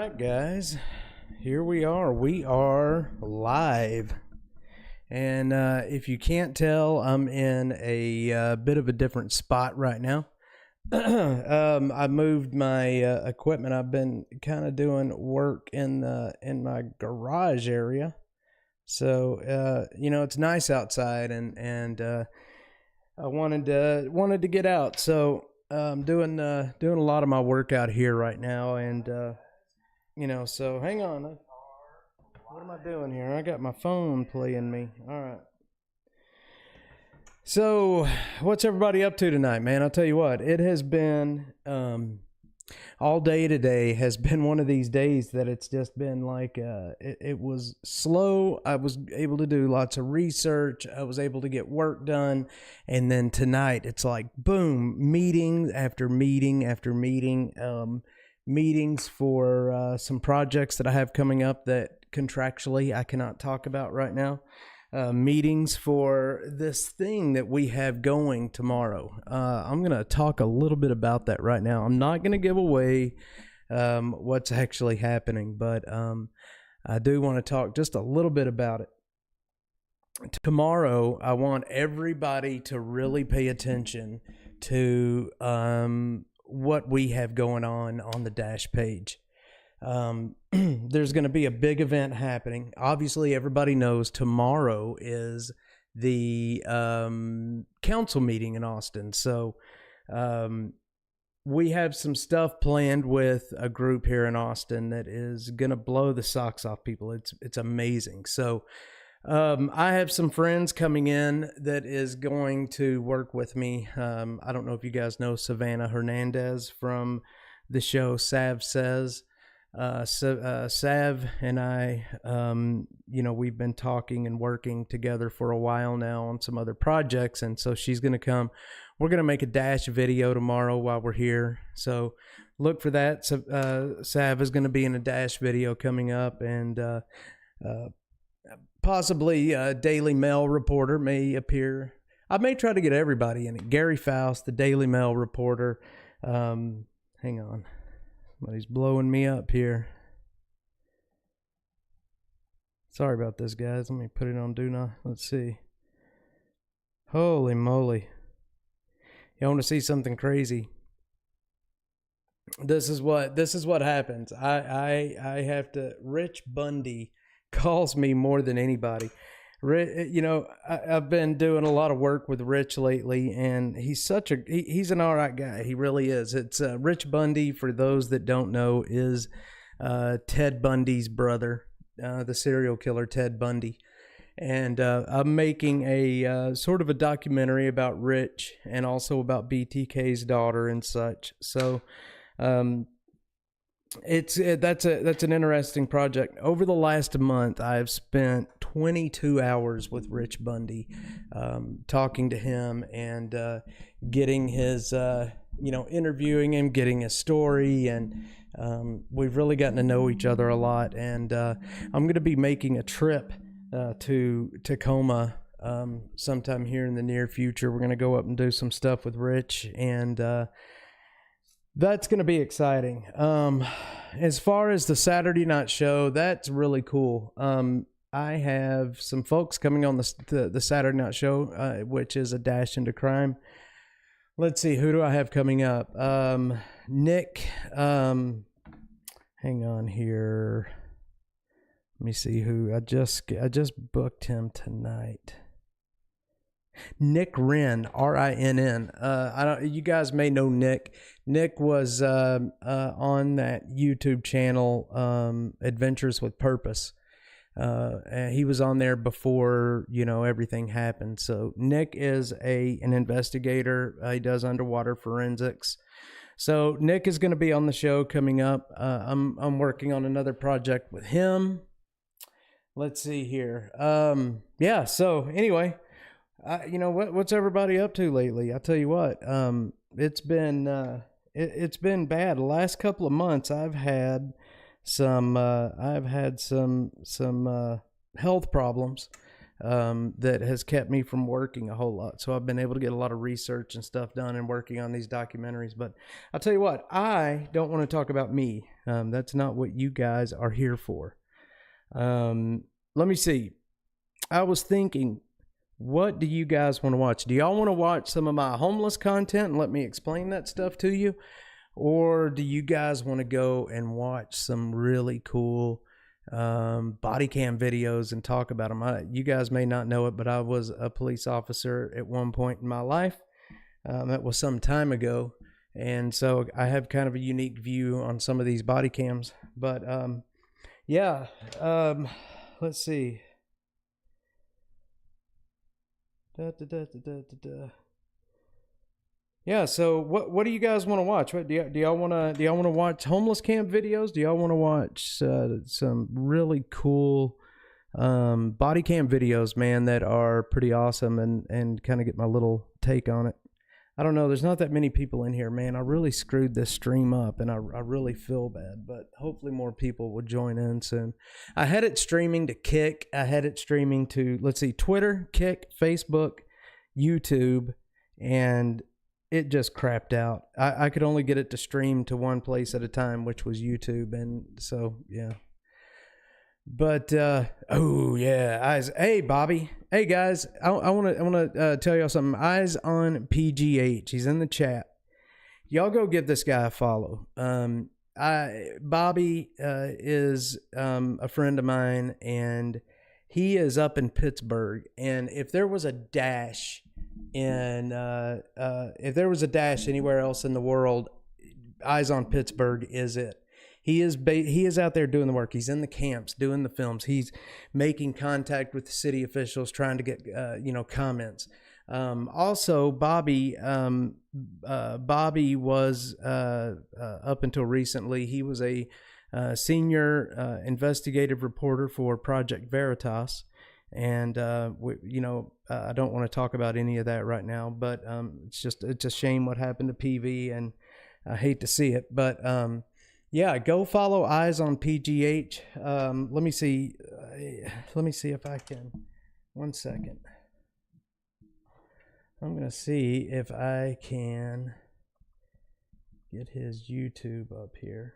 right, guys, here we are. We are live. And if you can't tell, I'm in a bit of a different spot right now. I moved my equipment. I've been kind of doing work in my garage area. So, it's nice outside, and I wanted to get out. So I'm doing a lot of my work out here right now, and so hang on. What am I doing here? I got my phone playing me. All right. So, what's everybody up to tonight, man? I'll tell you what. It has been all day today has been one of these days that it's just been like it was slow. I was able to do lots of research. I was able to get work done, and then tonight it's like boom, meeting after meeting after meeting. Meetings for some projects that I have coming up that contractually I cannot talk about right now. Meetings for this thing that we have going tomorrow. I'm going to talk a little bit about that right now. I'm not going to give away what's actually happening, but I do want to talk just a little bit about it. Tomorrow, I want everybody to really pay attention to what we have going on the Dash page. There's going to be a big event happening. Obviously, everybody knows tomorrow is the council meeting in Austin. So we have some stuff planned with a group here in Austin that is going to blow the socks off people. It's amazing. So I have some friends coming in that is going to work with me. I don't know if you guys know Savannah Hernandez from the show Sav Says. Sav and I, we've been talking and working together for a while now on some other projects, and so she's going to come. We're going to make a Dash video tomorrow while we're here, so look for that. So, Sav is going to be in a Dash video coming up, and possibly a Daily Mail reporter may appear. I may try to get everybody in it. Gary Faust, the Daily Mail reporter. Hang on. Somebody's blowing me up here. Sorry about this, guys. Let me put it on do not. Let's see. Holy moly. You want to see something crazy? This is what happens. I have to. Rich Bundy calls me more than anybody. I've been doing a lot of work with Rich lately, and he's an all right guy. He really is. It's Rich Bundy, for those that don't know, is Ted Bundy's brother, the serial killer Ted Bundy. And I'm making a sort of a documentary about Rich and also about BTK's daughter and such. So that's an interesting project. Over the last month, I've spent 22 hours with Rich Bundy, talking to him and getting his, interviewing him, getting his story, and we've really gotten to know each other a lot. And I'm going to be making a trip to Tacoma sometime here in the near future. We're going to go up and do some stuff with Rich, and that's going to be exciting. As far as the Saturday night show, that's really cool. I have some folks coming on the Saturday night show, which is a dash into crime. Let's see, who do I have coming up? Nick, hang on here. Let me see who I just booked him tonight. Nick Wren, R-I-N-N. You guys may know Nick. Nick was on that YouTube channel, Adventures with Purpose. And he was on there before, everything happened. So Nick is an investigator. He does underwater forensics. So Nick is going to be on the show coming up. I'm working on another project with him. Let's see here. So anyway, what's everybody up to lately? I'll tell you what, it's been bad. The last couple of months I've had some health problems. that has kept me from working a whole lot. So I've been able to get a lot of research and stuff done and working on these documentaries. But I'll tell you what, I don't want to talk about me. That's not what you guys are here for. Let me see. I was thinking, what do you guys want to watch? Do y'all want to watch some of my homeless content and let me explain that stuff to you? Or do you guys want to go and watch some really cool body cam videos and talk about them? You guys may not know it, but I was a police officer at one point in my life. That was some time ago. And so I have kind of a unique view on some of these body cams. But yeah, let's see. Yeah, so what do you guys want to watch? What do y'all want to watch homeless camp videos? Do y'all want to watch some really cool body cam videos, man, that are pretty awesome and kind of get my little take on it? I don't know. There's not that many people in here, man. I really screwed this stream up, and I really feel bad. But hopefully more people will join in soon. I had it streaming to Kick. I had it streaming to, let's see, Twitter, Kick, Facebook, YouTube, and it just crapped out. I could only get it to stream to one place at a time, which was YouTube. And so, yeah. But oh yeah, Eyes. Hey Bobby. Hey guys, I want to tell y'all something. Eyes on PGH. He's in the chat. Y'all go give this guy a follow. Bobby is a friend of mine, and he is up in Pittsburgh. And if there was a dash anywhere else in the world, Eyes on Pittsburgh is it. He is out there doing the work. He's in the camps doing the films. He's making contact with the city officials, trying to get comments. Also, Bobby was up until recently, he was a senior investigative reporter for Project Veritas, and I don't want to talk about any of that right now. But it's a shame what happened to PV, and I hate to see it, but. Yeah, go follow Eyes on PGH. Let me see. Let me see if I can. 1 second. I'm going to see if I can get his YouTube up here.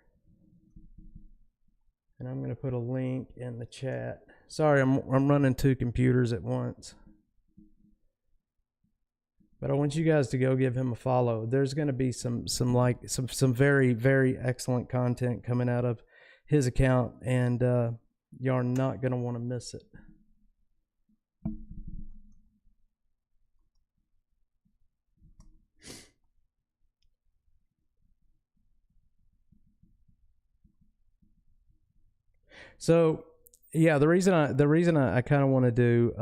And I'm going to put a link in the chat. Sorry, I'm running two computers at once. But I want you guys to go give him a follow. There's going to be some very, very excellent content coming out of his account, and y'all are not going to want to miss it. So, yeah, the reason I kind of want to do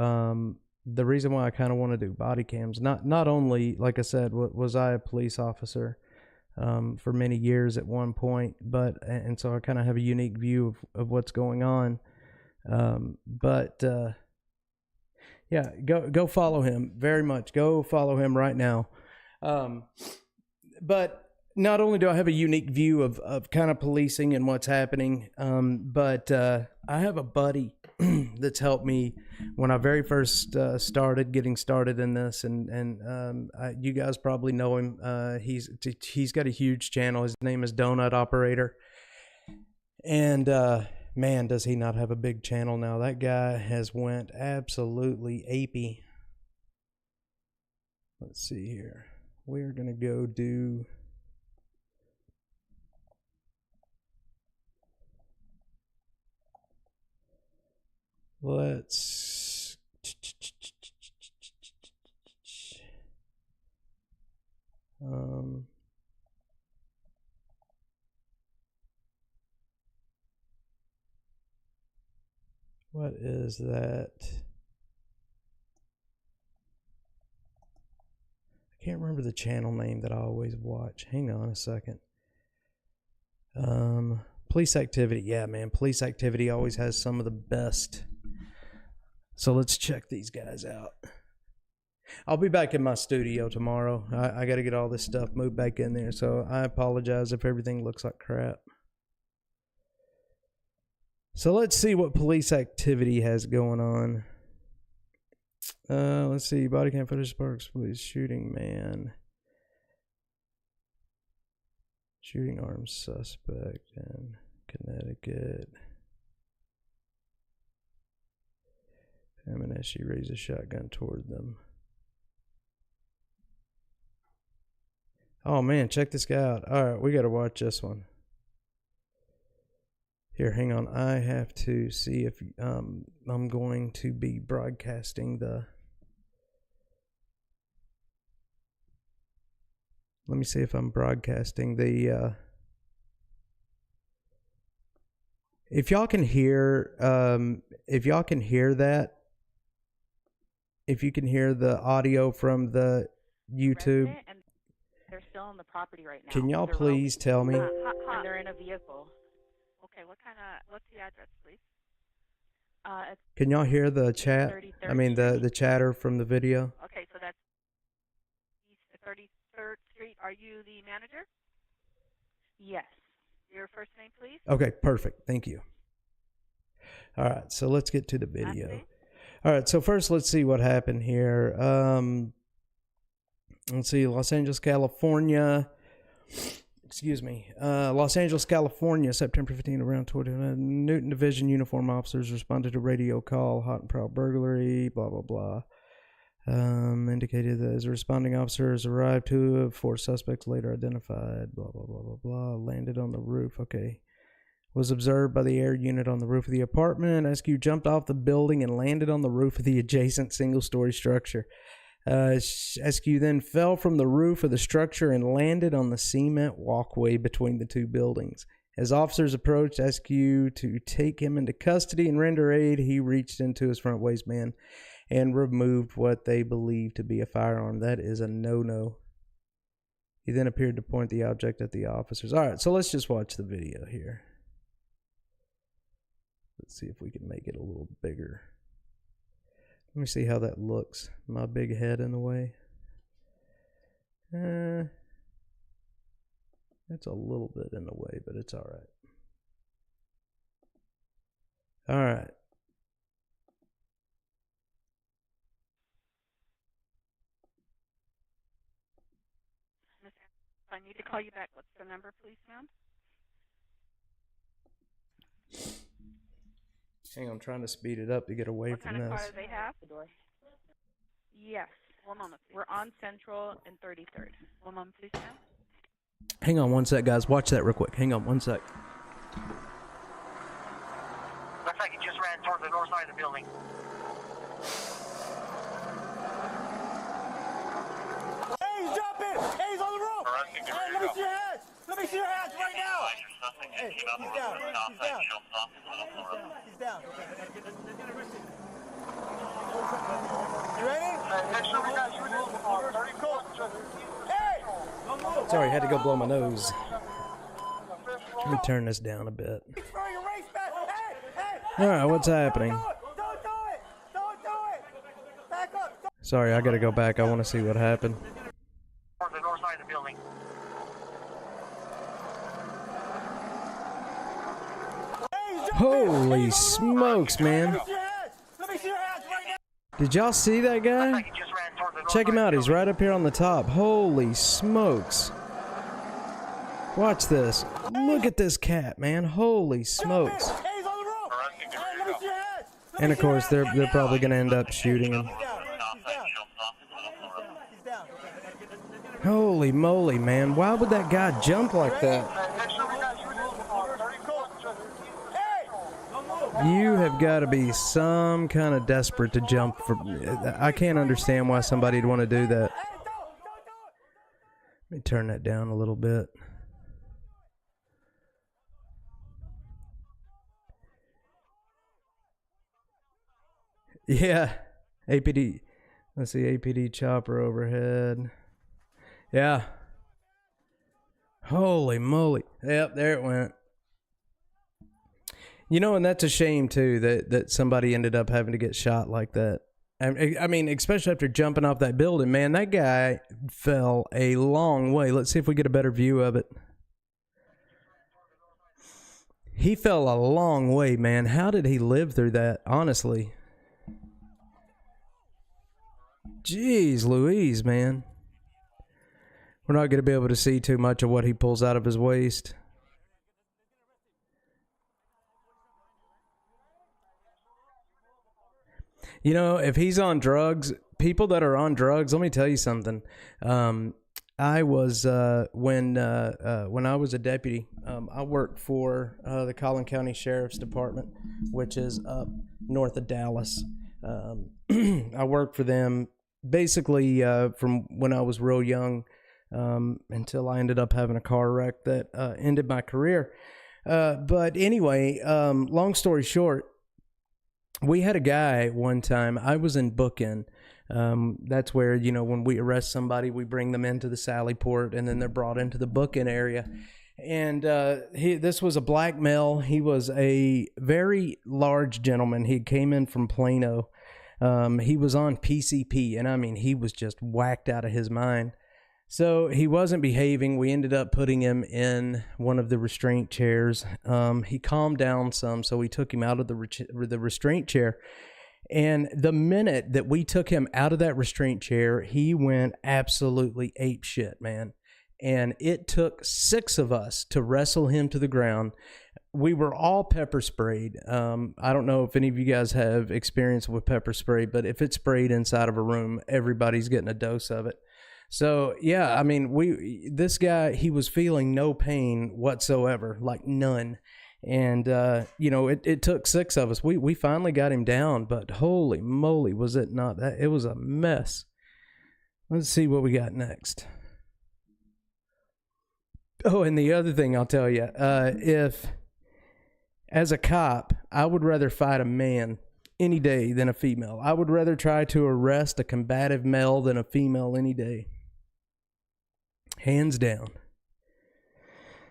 the reason why I kind of want to do body cams, not only, like I said, was I a police officer for many years at one point, and so I kind of have a unique view of what's going on. Yeah, go follow him very much. Go follow him right now. But not only do I have a unique view of kind of policing and what's happening, but I have a buddy that's helped me when I very first getting started in this, and you guys probably know him. He's got a huge channel. His name is Donut Operator, and man, does he not have a big channel now. That guy has went absolutely apey. Let's see here. We're gonna go do. Let's what is that? I can't remember the channel name that I always watch. Hang on a second. Police Activity. Yeah, man, Police Activity always has some of the best. So let's check these guys out. I'll be back in my studio tomorrow. I got to get all this stuff moved back in there, so I apologize if everything looks like crap. So let's see what Police Activity has going on. Let's see. Body cam footage sparks police shooting man. Shooting armed suspect in Connecticut. She raised a shotgun toward them. Oh man, check this guy out. Alright, we gotta watch this one. Here, hang on. I have to see if I'm going to be broadcasting the... Let me see if I'm broadcasting the... If y'all can hear that, if you can hear the audio from the YouTube, they're still on the property right now. Can y'all please tell me? And they're in a vehicle. Okay, what's the address, please? Can y'all hear the chat? I mean the chatter from the video? Okay, so that's East 33rd Street. Are you the manager? Yes. Your first name, please? Okay, perfect. Thank you. All right, so let's get to the video. All right, so first let's see what happened here. Let's see, Los Angeles, California. Excuse me. Los Angeles, California, September 15, around 20. Newton Division uniform officers responded to radio call, hot and proud burglary, blah, blah, blah. Indicated that as responding officers arrived, 2 of 4 suspects later identified, blah, blah, blah, blah, blah, landed on the roof. Okay. Was observed by the air unit on the roof of the apartment. SQ jumped off the building and landed on the roof of the adjacent single-story structure. SQ then fell from the roof of the structure and landed on the cement walkway between the 2 buildings. As officers approached SQ to take him into custody and render aid, he reached into his front waistband and removed what they believed to be a firearm. That is a no-no. He then appeared to point the object at the officers. All right, so let's just watch the video here. Let's see if we can make it a little bigger. Let me see how that looks. My big head in the way. It's a little bit in the way, but it's all right. All right. If I need to call you back, what's the number, please, ma'am? Hang on, I'm trying to speed it up to get away from this. What kind of car do they have? The door. Yes. One moment, please. We're on Central and 33rd. One moment, please, ma'am. Hang on one sec, guys. Watch that real quick. Hang on one sec. Looks like he just ran toward the north side of the building. Hey, he's jumping! Hey, he's on the roof! Hey, let me see your hands! Let me see your hands right now! Hey, he's down. He's down. He's down. You ready? Make sure we got you in this car. Very cool. Hey! Sorry, I had to go blow my nose. Let me turn this down a bit. Throw your race back! Hey! Hey! All right, what's happening? Don't do it! Don't do it! Back up! Sorry, I gotta go back. I want to see what happened. Toward the north side of the building. Holy smokes, man. Let me see your hands right now! Did y'all see that guy? He just ran toward the north Check him side of out. the He's building. right up here on the top. Holy smokes. Watch this. Look at this cat, man. Holy smokes. Hey, he's on the roof! Hey, let me see your hands! And of course, they're probably going to end up shooting him. He's down. Holy moly, man. Why would that guy jump like that? Make sure we got you in this car. Very cool. Hey! You have got to be some kind of desperate to jump for. I can't understand why somebody'd want to do that. Hey, don't do it! Let me turn that down a little bit. Yeah, APD. Let's see, APD chopper overhead. Yeah. Holy moly. Yep, there it went. You know, and that's a shame too that somebody ended up having to get shot like that. I mean, especially after jumping off that building, man. That guy fell a long way. Let's see if we get a better view of it. He fell a long way, man. How did he live through that? Honestly. Jeez Louise, man. We're not going to be able to see too much of what he pulls out of his waist. You know, if he's on drugs, people that are on drugs, let me tell you something. I was when I was a deputy, I worked for the Collin County Sheriff's Department, which is up north of Dallas. I worked for them basically from when I was real young until I ended up having a car wreck that ended my career. But anyway, long story short, we had a guy one time. I was in booking. That's where, you know, when we arrest somebody, we bring them into the Sally Port, and then they're brought into the booking area. And this was a black male. He was a very large gentleman. He came in from Plano. He was on PCP, and I mean, he was just whacked out of his mind. So he wasn't behaving. We ended up putting him in one of the restraint chairs. He calmed down some, so we took him out of the restraint chair. And the minute that we took him out of that restraint chair, he went absolutely apeshit, man. And it took 6 of us to wrestle him to the ground. We were all pepper sprayed. I don't know if any of you guys have experience with pepper spray, but if it's sprayed inside of a room, everybody's getting a dose of it. So, yeah, I mean, this guy, he was feeling no pain whatsoever, like none. And, you know, it took 6 of us. We finally got him down, but holy moly, was it not that? It was a mess. Let's see what we got next. Oh, and the other thing I'll tell you, if, as a cop, I would rather fight a man any day than a female. I would rather try to arrest a combative male than a female any day. Hands down.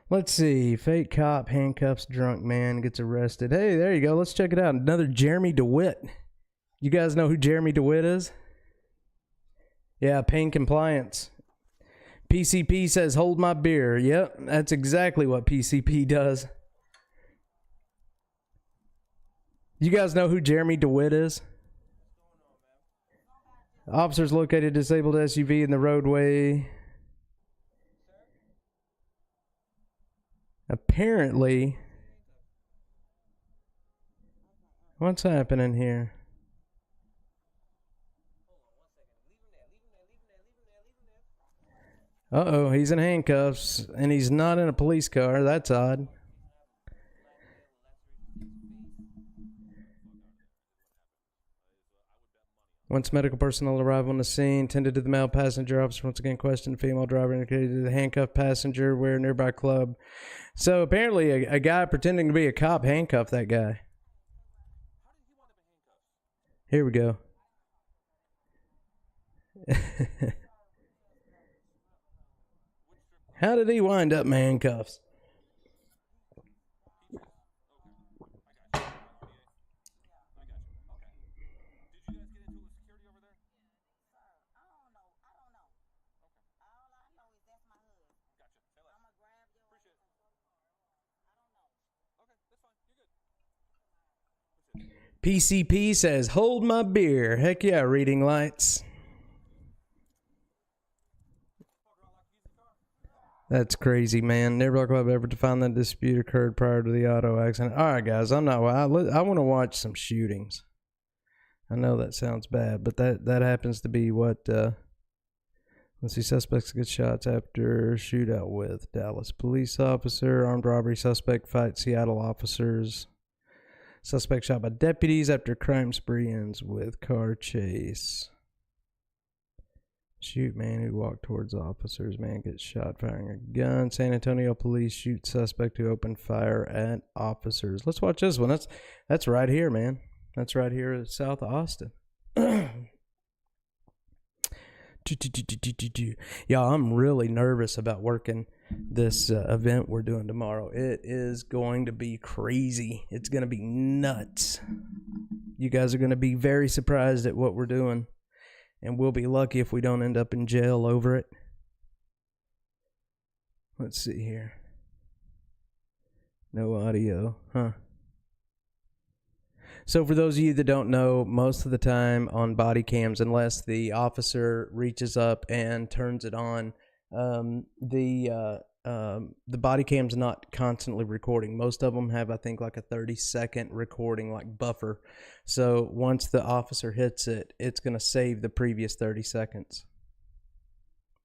Let's see. Fake cop handcuffs drunk man, gets arrested. Hey, there you go. Let's check it out. Another Jeremy DeWitt. You guys know who Jeremy DeWitt is? Yeah, pain compliance. PCP says, hold my beer. Yep, that's exactly what PCP does. You guys know who Jeremy DeWitt is? Officers located disabled SUV in the roadway. Apparently, what's happening here? Uh-oh, he's in handcuffs, and he's not in a police car. That's odd. Once medical personnel arrive on the scene, tended to the male passenger. Officer once again questioned the female driver, indicated the handcuffed passenger where nearby club. So apparently a guy pretending to be a cop handcuffed that guy. Here we go. How did he wind up in handcuffs? PCP says, hold my beer. Heck yeah, reading lights. That's crazy, man. Never Club ever to find that dispute occurred prior to the auto accident. All right, guys, I want to watch some shootings. I know that sounds bad, but that happens to be what, let's see, suspects get shots after shootout with Dallas police officer. Armed robbery suspect fights Seattle officers. Suspect shot by deputies after crime spree ends with car chase. Shoot man who walked towards officers. Man gets shot firing a gun. San Antonio police shoot suspect who opened fire at officers. Let's watch this one. That's right here, man. That's right here in South Austin. Y'all, I'm really nervous about working this event we're doing tomorrow. It is going to be crazy. It's going to be nuts. You guys are going to be very surprised at what we're doing, and we'll be lucky if we don't end up in jail over it. Let's see here. No audio, huh? So for those of you that don't know, most of the time on body cams, unless the officer reaches up and turns it on, the body cam's not constantly recording. Most of them have, I think, like a 30-second recording, like buffer. So once the officer hits it, it's going to save the previous 30 seconds.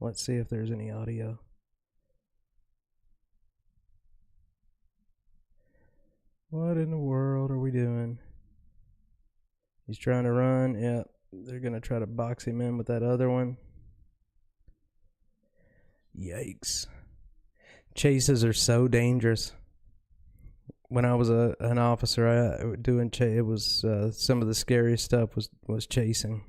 Let's see if there's any audio. What in the world are we doing? He's trying to run. Yeah, they're going to try to box him in with that other one. Yikes. Chases are so dangerous. When I was an officer, it was some of the scariest stuff was chasing.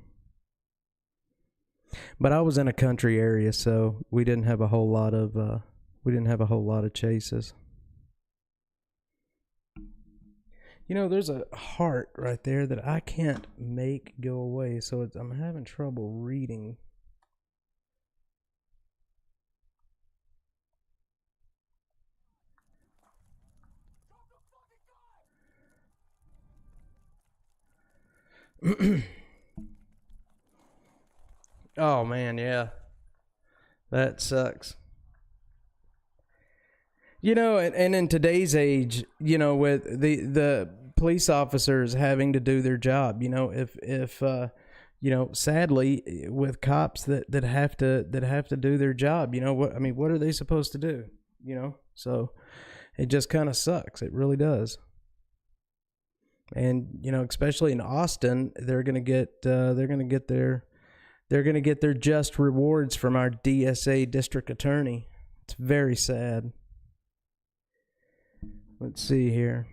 But I was in a country area, so we didn't have a whole lot of chases. You know, there's a heart right there that I can't make go away, so I'm having trouble reading. Oh man, yeah. That sucks. You know, and in today's age, you know, with the police officers having to do their job, you know, if you know, sadly, with cops that have to do their job, you know, what are they supposed to do? You know, so it just kind of sucks. It really does. And you know, especially in Austin, they're gonna get their just rewards from our DSA district attorney. It's very sad. Let's see here.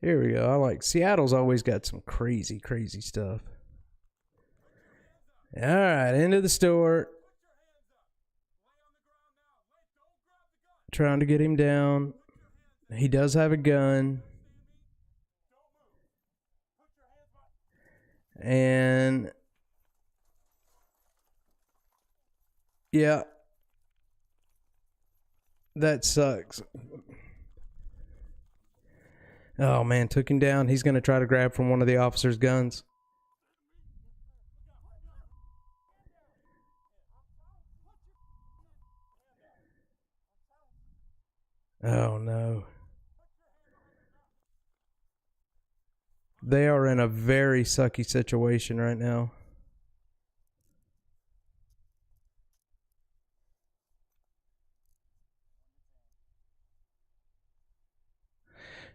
Here we go. Seattle's always got some crazy stuff. All right, into the store. Trying to get him down. He does have a gun. And yeah, that sucks. Oh man, took him down. He's going to try to grab from one of the officer's guns. Oh no. They are in a very sucky situation right now.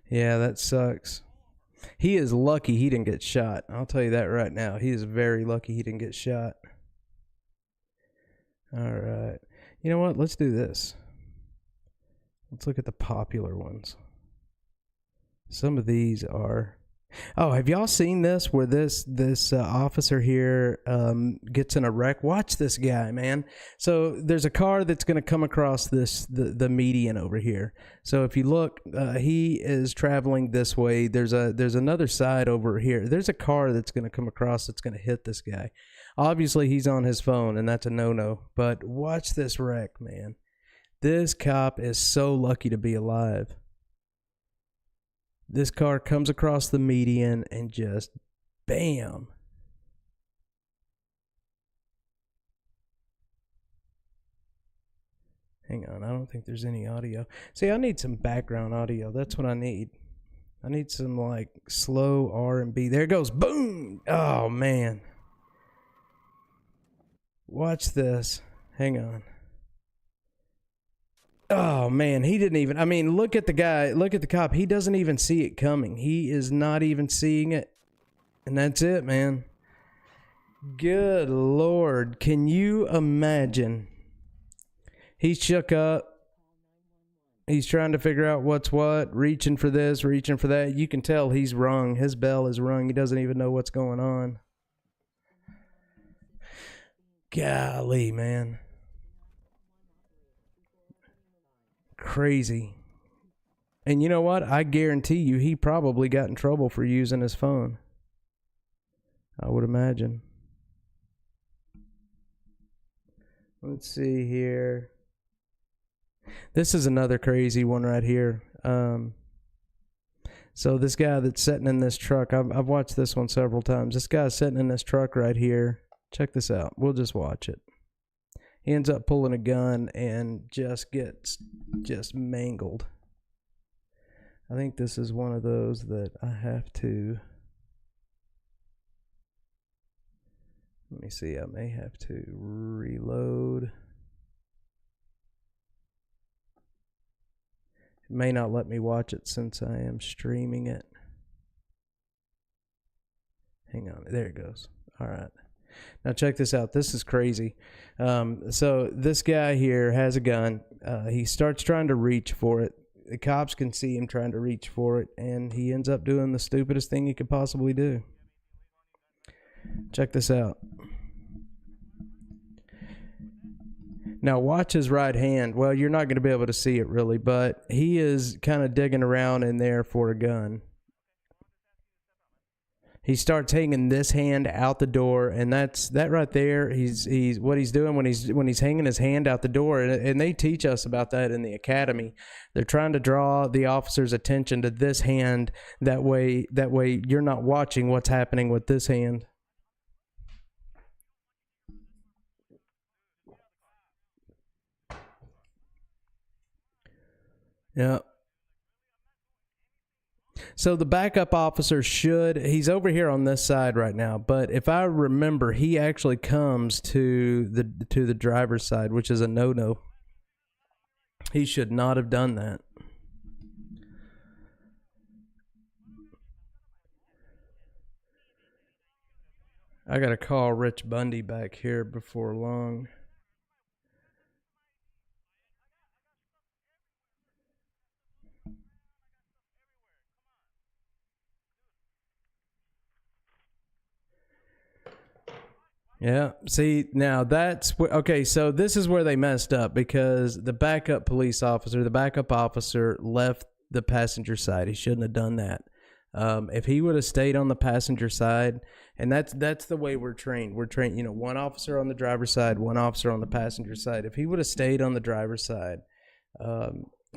Yeah, that sucks. He is lucky he didn't get shot. I'll tell you that right now. He is very lucky he didn't get shot. All right. You know what? Let's do this. Let's look at the popular ones. Some of these are... Oh, have y'all seen this where this officer here gets in a wreck? Watch this guy, man. So there's a car that's going to come across the median over here. So if you look, he is traveling this way. There's another side over here. There's a car that's going to come across that's going to hit this guy. Obviously, he's on his phone, and that's a no-no. But watch this wreck, man. This cop is so lucky to be alive. This car comes across the median and just bam. Hang on, I don't think there's any audio. See, I need some background audio. That's what I need. I need some like slow R&B. There it goes. Boom. Oh man. Watch this. Hang on. Oh man, he didn't even, I mean, look at the guy, look at the cop. He doesn't even see it coming. He is not even seeing it. And that's it, man. Good Lord. Can you imagine? He's shook up. He's trying to figure out what's what, reaching for this, reaching for that. You can tell he's rung. His bell is rung. He doesn't even know what's going on. Golly, man. Crazy. And you know what? I guarantee you he probably got in trouble for using his phone. I would imagine. Let's see here. This is another crazy one right here. So this guy that's sitting in this truck, I've watched this one several times. This guy's sitting in this truck right here. Check this out. We'll just watch it. He ends up pulling a gun and just gets mangled. I think this is one of those that I have to... Let me see. I may have to reload. It may not let me watch it since I am streaming it. Hang on. There it goes. All right. Now check this out. This is crazy. So this guy here has a gun. He starts trying to reach for it. The cops can see him trying to reach for it, and he ends up doing the stupidest thing he could possibly do. Check this out. Now watch his right hand. Well, you're not going to be able to see it really, but he is kind of digging around in there for a gun. He starts hanging this hand out the door, and that right there. He's what he's doing when he's hanging his hand out the door, and they teach us about that in the academy. They're trying to draw the officer's attention to this hand. That way you're not watching what's happening with this hand. Yeah. So the backup officer he's over here on this side right now, but if I remember, he actually comes to the driver's side, which is a no-no. He should not have done that. I gotta call Rich Bundy back here before long. Yeah, see, now okay, so this is where they messed up, because the backup officer left the passenger side. He shouldn't have done that. If he would have stayed on the passenger side, and that's the way we're trained. We're trained, one officer on the driver's side, one officer on the passenger side. If he would have stayed on the driver's side,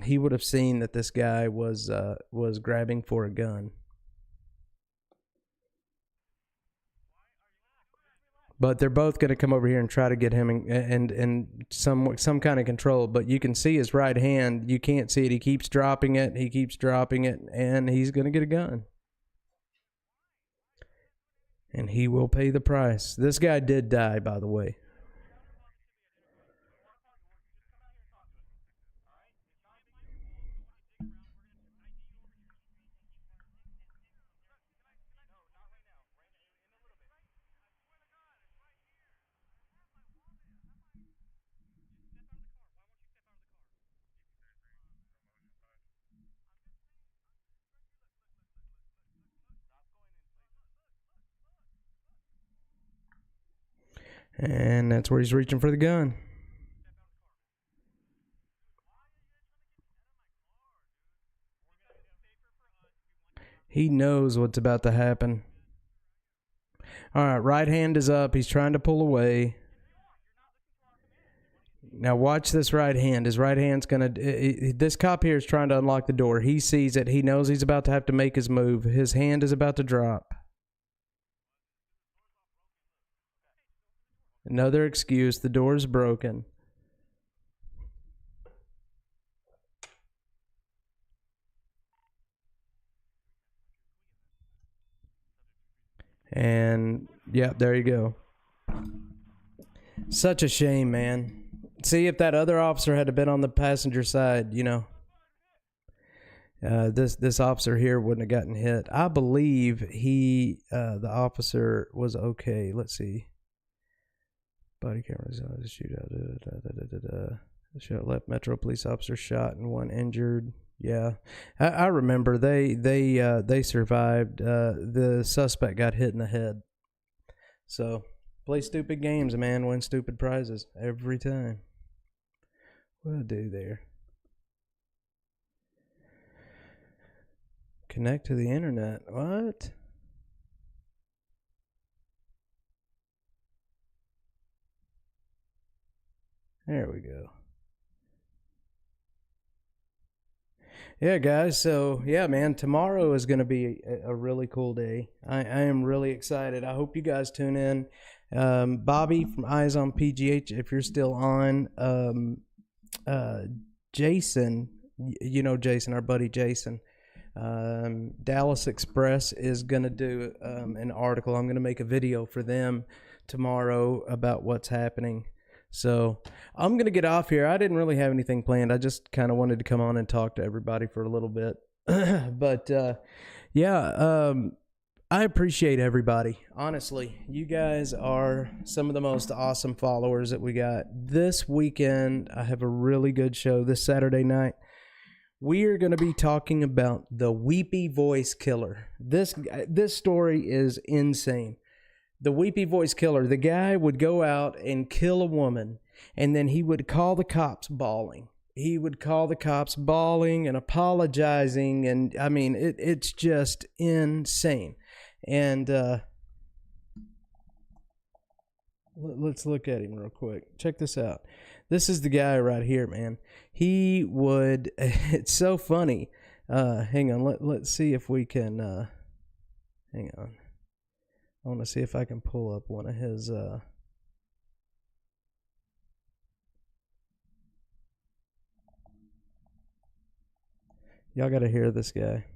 he would have seen that this guy was grabbing for a gun. But they're both going to come over here and try to get him in some kind of control. But you can see his right hand. You can't see it. He keeps dropping it. And he's going to get a gun. And he will pay the price. This guy did die, by the way. And that's where he's reaching for the gun. He knows what's about to happen. All right, right hand is up. He's trying to pull away. Now watch this right hand. His right hand's going to... This cop here is trying to unlock the door. He sees it. He knows he's about to have to make his move. His hand is about to drop. Another excuse. The door's broken. And, yeah, there you go. Such a shame, man. See, if that other officer had been on the passenger side, this officer here wouldn't have gotten hit. I believe the officer was okay. Let's see. Body cameras, shootout. Left Metro police officer shot and one injured. Yeah, I remember they survived. The suspect got hit in the head. So play stupid games, man. Win stupid prizes every time. What do I do there? Connect to the internet. What? There we go. Yeah, guys. So, yeah, man, tomorrow is going to be a really cool day. I am really excited. I hope you guys tune in. Bobby from Eyes on PGH, if you're still on. Jason, you know Jason, our buddy Jason. Dallas Express is going to do an article. I'm going to make a video for them tomorrow about what's happening. So I'm going to get off here. I didn't really have anything planned. I just kind of wanted to come on and talk to everybody for a little bit. But I appreciate everybody. Honestly, you guys are some of the most awesome followers that we got. This weekend, I have a really good show this Saturday night. We are going to be talking about the Weepy Voice Killer. This story is insane. The Weepy Voice Killer, the guy would go out and kill a woman, and then he would call the cops bawling. He would call the cops bawling and apologizing, and I mean, it's just insane. And let's look at him real quick. Check this out. This is the guy right here, man. He would, it's so funny. Hang on, let's see if we can, hang on. I want to see if I can pull up one of his, y'all got to hear this guy.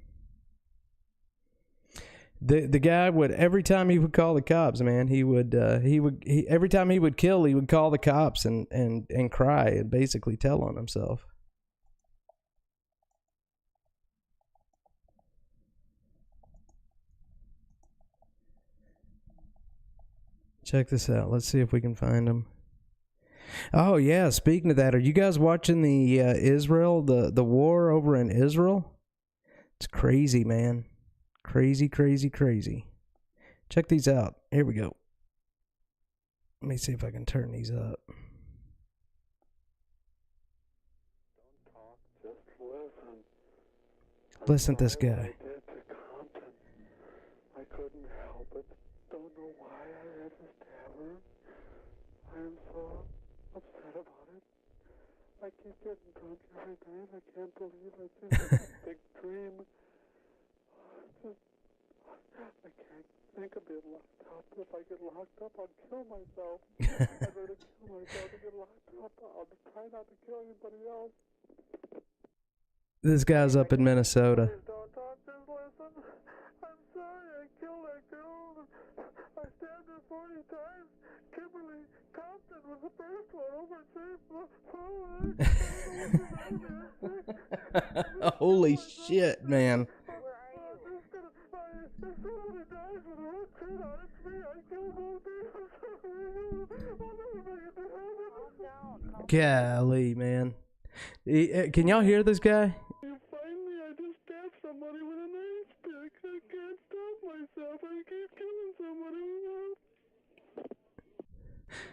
The guy would, every time he would call the cops, man, every time he would kill, he would call the cops and cry and basically tell on himself. Check this out. Let's see if we can find him. Oh yeah, speaking of that, are you guys watching the Israel, the war over in Israel? It's crazy, man. Crazy. Check these out. Here we go. Let me see if I can turn these up. Listen to this guy. I couldn't help it. Don't know why I had to stab her. I am so upset about it. I keep getting drunk every night. I can't believe I think it's a big dream. I can't think of being locked up. If I get locked up, I'll kill myself. I'd rather kill myself than get locked up. I'll try not to kill anybody else. This guy's up in Minnesota. Please don't talk, just listen. I'm sorry I killed that girl. I stabbed her 40 times. Kimberly Compton was the first one over Holy shit, man. Golly, man. Can y'all hear this guy? Finally, I just stabbed somebody with a knife pick. I can't stop myself. I keep killing somebody.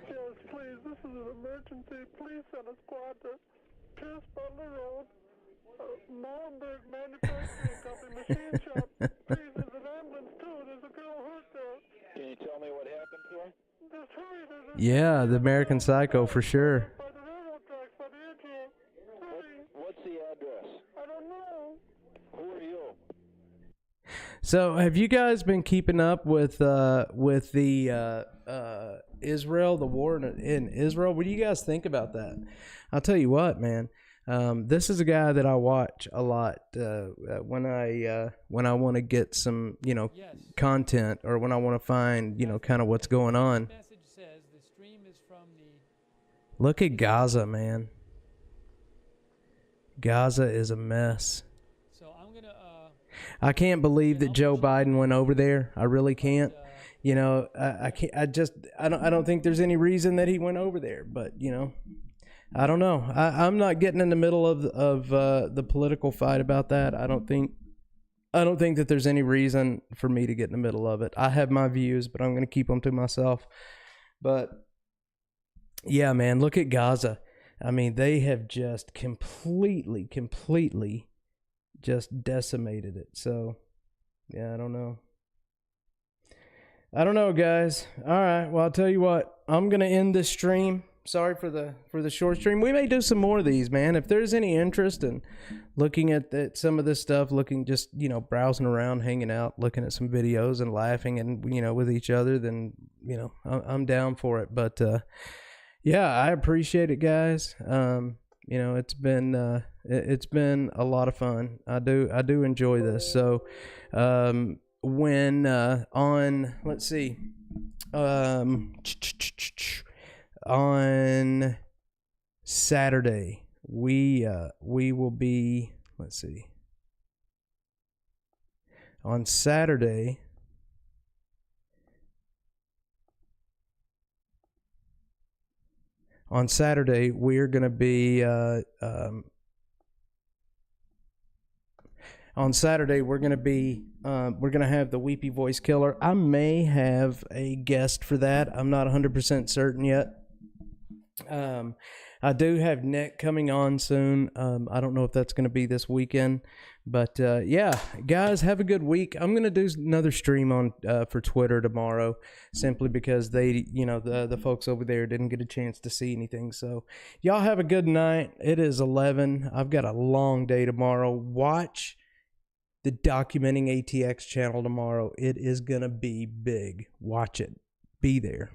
Yes, please. This is an emergency. Please send a squad to Pierce Butler Road, Molenberg Manufacturing Company, machine shop. Please, there's an ambulance too. There's a girl hurt there. Can you tell me what happened to her? Just hurry. Yeah, the American Psycho for sure. By the railroad tracks, by the edge here. What's the address? I don't know. Who are you? So, have you guys been keeping up with the Israel, the war in Israel? What do you guys think about that? I'll tell you what, man. This is a guy that I watch a lot when I want to get some, content, or when I want to find, kind of what's going on. Look at Gaza, man. Gaza is a mess. I can't believe that Joe Biden went over there. I really can't. I can't. I don't think there's any reason that he went over there. But I don't know. I'm not getting in the middle of the political fight about that. I don't think that there's any reason for me to get in the middle of it. I have my views, but I'm going to keep them to myself. But yeah, man, look at Gaza. I mean, they have just completely just decimated it. So, yeah, I don't know. Guys. All right. Well, I'll tell you what. I'm going to end this stream. sorry for the short stream. We may do some more of these, man. If there's any interest in looking at some of this stuff, just, you know, browsing around, hanging out, looking at some videos and laughing and, you know, with each other, then, you know, I'm down for it. But yeah, I appreciate it, guys. You know, it's been a lot of fun. I do enjoy this. So when on, let's see, on Saturday we will be, let's see, on Saturday we're going to be on Saturday, we're gonna have the Weepy Voice Killer. I may have a guest for that. I'm not 100% certain yet. I do have Nick coming on soon. I don't know if that's gonna be this weekend, but yeah, guys, have a good week. I'm gonna do another stream on for Twitter tomorrow, simply because they, you know, the folks over there didn't get a chance to see anything. So y'all have a good night. It is 11. I've got a long day tomorrow. Watch the Documenting ATX channel tomorrow. It is going to be big. Watch it. Be there.